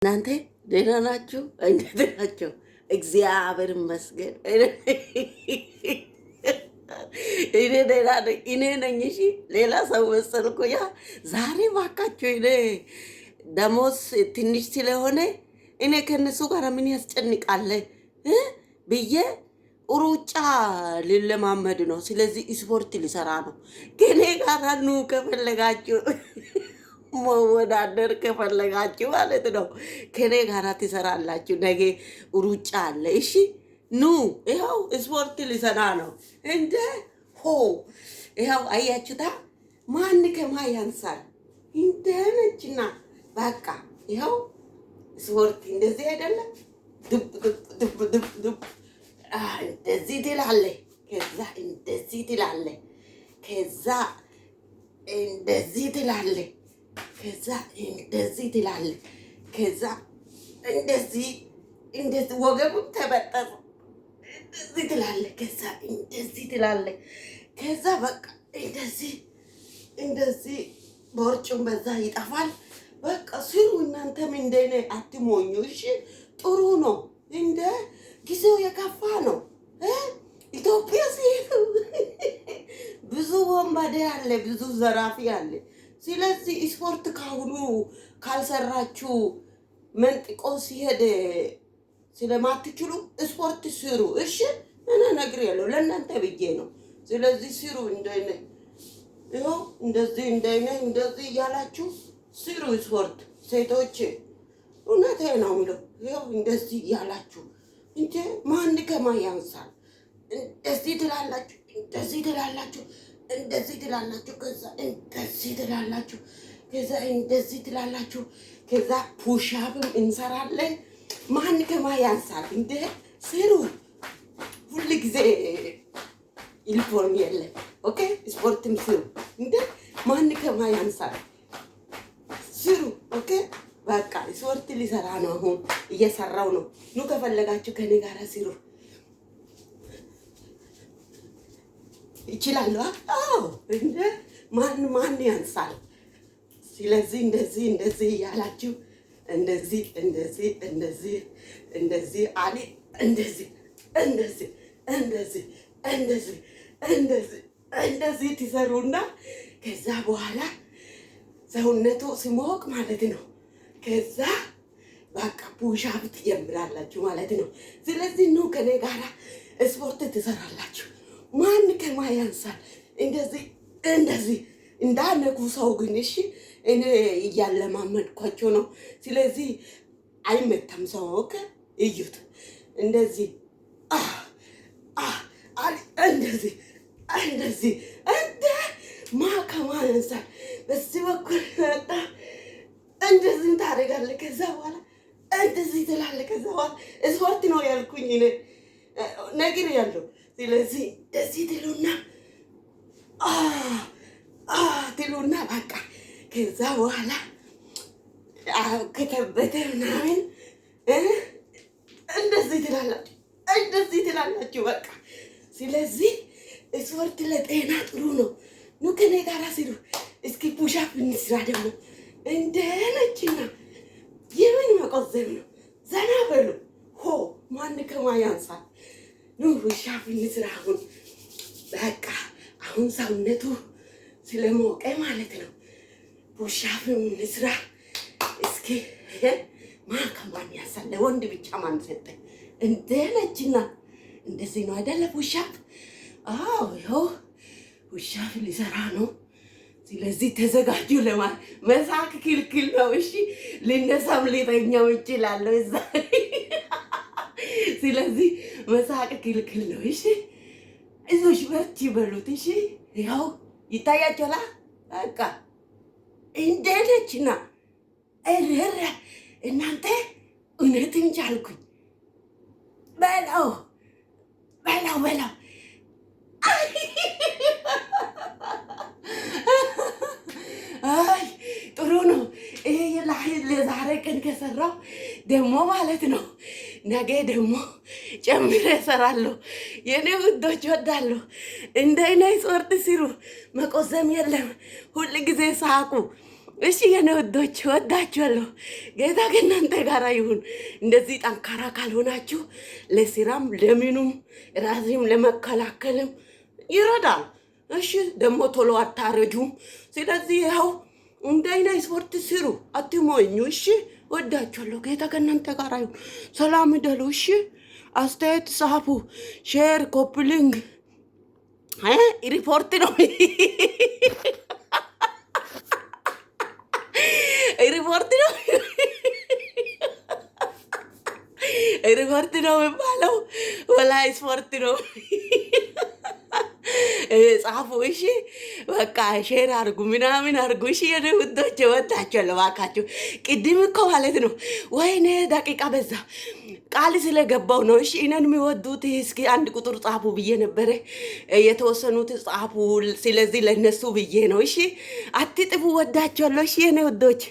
እናንተ ደህና ናችሁ? እንዴት ናችሁ? እግዚአብሔር ይመስገን። እኔ ደህና ነኝ። እኔ ነኝ። እሺ ሌላ ሰው መሰልኩ። ያ ዛሬ ባካችሁ እኔ ደሞዝ ትንሽ ስለሆነ እኔ ከነሱ ጋር ምን ያስጨንቃለ ብዬ ሩጫ ልለማመድ ነው። ስለዚህ ስፖርት ሊሰራ ነው። ከኔ ጋር ኑ ከፈለጋችሁ መወዳደር ከፈለጋችሁ ማለት ነው። ከኔ ጋር ትሰራላችሁ። ነገ ሩጫ አለ። እሺ ኑ። ይኸው ስፖርት ሊሰራ ነው እንደ ሆ ይኸው አያችሁታ። ማን ከማ ያንሳል እንደ ነችና በቃ ይኸው ስፖርት እንደዚህ አይደለም። ድብ ድብ ድብ ድብ ድብ እንደዚህ ትላለህ። ከዛ እንደዚህ ትላለህ። ከዛ እንደዚህ ትላለህ። ከዛ እንደዚህ ትላለህ። ከዛ እንደዚህ ወገቡን ተበጠሩ እንደዚህ ትላለህ። ከዛ እንደዚህ ትላለህ። ከዛ በቃ እንደዚህ ቦርጩን በዛ ይጠፋል። በቃ ስሩ። እናንተም እንደኔ አትሞኙ። እሺ ጥሩ ነው። እንደ ጊዜው የከፋ ነው። ኢትዮጵያ ሲሄዱ ብዙ ወንበዴ አለ፣ ብዙ ዘራፊ አለ። ስለዚህ ስፖርት ካሁኑ ካልሰራችሁ መንጥቆ ሲሄድ ስለማትችሉ ስፖርት ስሩ። እሺ እኔ ነግሬያለሁ፣ ለእናንተ ብዬ ነው። ስለዚህ ስሩ። እንደኔ ይኸው እንደዚህ እንደዚህ እያላችሁ ስሩ ስፖርት። ሴቶች እውነቴ ነው የምለው፣ ይኸው እንደዚህ እያላችሁ እንጂ ማን ከማ ያንሳል? እንደዚህ ትላላችሁ፣ እንደዚህ ትላላችሁ፣ እንደዚህ ትላላችሁ። ከዛ እንደዚህ ትላላችሁ። ከዛ እንደዚህ ትላላችሁ። ከዛ ፑሻፕም እንሰራለን። ማን ከማ ያንሳል? እንደ ስሩ። ሁሉ ጊዜ ዩኒፎርም የለም። ኦኬ ስፖርትም ስሩ። እንደ ማን ከማ ያንሳል? ስሩ። ኦኬ በቃ ስፖርት ሊሰራ ነው። አሁን እየሰራው ነው። ኑ ከፈለጋችሁ ከኔ ጋር ስሩ። ይችላል። አዎ እንደ ማን ያንሳል? ስለዚህ እንደዚህ ያላችሁ እንደዚህ አለ እንደዚህ ትሰሩና ከዛ በኋላ ሰውነቱ ሲሞቅ ማለት ነው። ከዛ በቃ ፑሻፕ ትጀምራላችሁ ማለት ነው። ስለዚህ ኑ ከኔ ጋራ ስፖርት ትሰራላችሁ። ማን ከማ ያንሳል? እንደዚህ እንዳነኩ ሰው ግን እሺ፣ እኔ እያለማመድኳቸው ነው። ስለዚህ አይመታም ሰው። ኦኬ እዩት። እንደዚህ እንደዚህ እንደ ከማ ያንሳል? በዚህ በኩል እንደዚህ ታደርጋለህ። ከዛ በኋላ እንደዚህ ትላለህ። ከዛ በኋላ ስፖርት ነው ያልኩኝ እኔ ነግሬያለሁ። ስለዚህ እንደዚህ ትሉና በቃ ከዛ በኋላ ከተበተ ምናምን እንደዚህ ትላላችሁ በቃ። ስለዚህ ስፖርት ለጤና ጥሩ ነው። ኑ ከኔ ጋር ስሩ። እስኪ ፑሻፕ እንስራ ደግሞ እንደ ነችና የምን መቆዘም ነው። ዘና በሉ። ሆ ማን ከማ ያንሳል? ኑ ፑሻፕ እንስራ። አሁን በቃ አሁን ሰውነቱ ስለሞቀ ማለት ነው። ፑሻፕ እንስራ እስኪ። ከማን ያንሳል? ለወንድ ብቻ ማን ሰጠ? እንደ ነችና እንደዚህ ነው አይደለ? ፑሻፕ አዎ፣ ይኸው ፑሻፕ ሊሰራ ነው። ስለዚህ ተዘጋጁ። መሳቅ ክልክል ነው። እሺ ልነሳም ሊተኛው ይችላለሁ እዛ። ስለዚህ መሳቅ ክልክል ነው። እሺ እዞሽ በርቺ በሉት። እሺ ያው ይታያችኋል። በቃ እንደለችና እናንተ እውነትም ቻልኩኝ። በላው አይ ጥሩ ነው። ይሄ ለዛሬ ቀን ከሰራው ደግሞ ማለት ነው ነገ ደግሞ ጨምሬ እሰራለሁ። የኔ ውዶች ወዳለሁ። እንደ አይነት ስፖርት ስሩ። መቆዘም የለም። ሁል ጊዜ ሳቁ። እሺ የኔ ወዶች ወዳችኋለሁ። ጌታ ከእናንተ ጋር ይሁን። እንደዚህ ጠንካራ ካልሆናችሁ ለስራም ለምኑም ራስም ለመከላከልም ይረዳል። እሺ ደግሞ ቶሎ አታረጁም። ስለዚህ ይኸው እንደኛ ስፖርት ስሩ፣ አትሞኙ። እሺ ወዳችኋለሁ። ጌታ ከእናንተ ጋር ይሁን። ሰላም ደሉ። እሺ አስተያየት ጻፉ። ሼር ኮፕሊንግ ሪፖርት ነው ሪፖርት ነው ሪፖርት ነው የሚባለው ወላ ስፖርት ነው። ጻፉ። እሺ በቃ ሼር አርጉ ምናምን አርጉ። እሺ የኔ ውዶች ወዳችኋለሁ። እባካችሁ ቅድም እኮ ማለት ነው ወይኔ ደቂቃ በዛ ቃል ስለገባው ነው። እሺ እኔን የሚወዱት እስኪ አንድ ቁጥር ጻፉ ብዬ ነበረ። የተወሰኑት ጻፉ። ስለዚህ ለነሱ ብዬ ነው። እሺ አትጥፉ። ወዳችኋለሁ። እሺ የኔ ውዶች